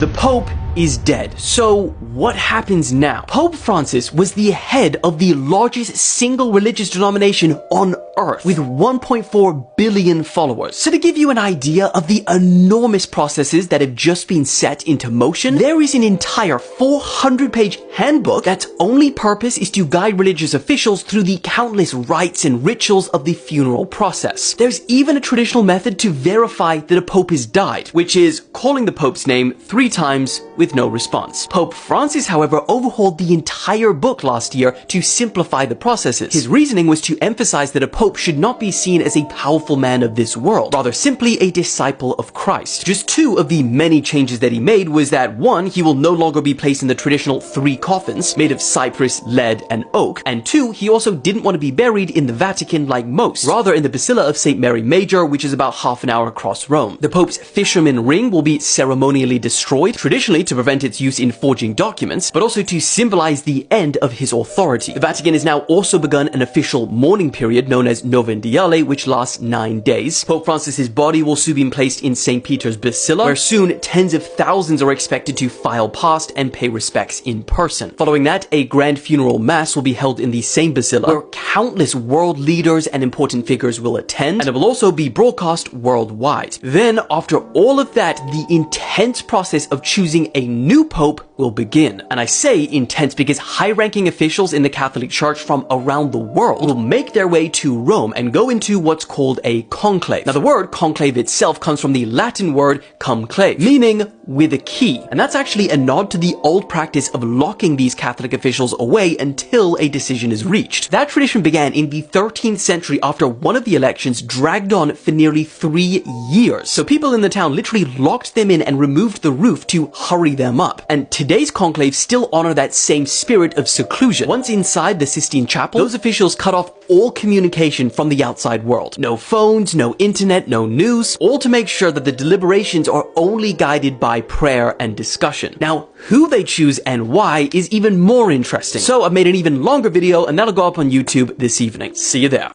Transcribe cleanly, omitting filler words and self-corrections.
The Pope is dead. So what happens now? Pope Francis was the head of the largest single religious denomination on earth with 1.4 billion followers. So to give you an idea of the enormous processes that have just been set into motion, there is an entire 400-page handbook that's only purpose is to guide religious officials through the countless rites and rituals of the funeral process. There's even a traditional method to verify that a pope has died, which is calling the pope's name 3 times with no response. Pope Francis, however, overhauled the entire book last year to simplify the processes. His reasoning was to emphasize that a pope should not be seen as a powerful man of this world, rather simply a disciple of Christ. Just 2 of the many changes that he made was that 1, he will no longer be placed in the traditional 3 coffins made of cypress, lead, and oak, and 2, he also didn't want to be buried in the Vatican like most, rather in the Basilica of St. Mary Major, which is about half an hour across Rome. The Pope's fisherman ring will be ceremonially destroyed, traditionally to prevent its use in forging documents, but also to symbolize the end of his authority. The Vatican has now also begun an official mourning period known as Novendiale, which lasts 9 days. Pope Francis's body will soon be placed in St. Peter's Basilica, where soon tens of thousands are expected to file past and pay respects in person. Following that, a grand funeral mass will be held in the same basilica, where countless world leaders and important figures will attend, and it will also be broadcast worldwide. Then, after all of that, the intense process of choosing a new pope will begin. And I say intense because high-ranking officials in the Catholic Church from around the world will make their way to Rome and go into what's called a conclave. Now, the word conclave itself comes from the Latin word cum clave, meaning with a key. And that's actually a nod to the old practice of locking these Catholic officials away until a decision is reached. That tradition began in the 13th century after one of the elections dragged on for nearly 3 years. So people in the town literally locked them in and removed the roof to hurry them up. And today's conclaves still honor that same spirit of seclusion. Once inside the Sistine Chapel, those officials cut off all communication from the outside world. No phones, no internet, no news, all to make sure that the deliberations are only guided by prayer and discussion. Now, who they choose and why is even more interesting. So I've made an even longer video, and that'll go up on YouTube this evening. See you there.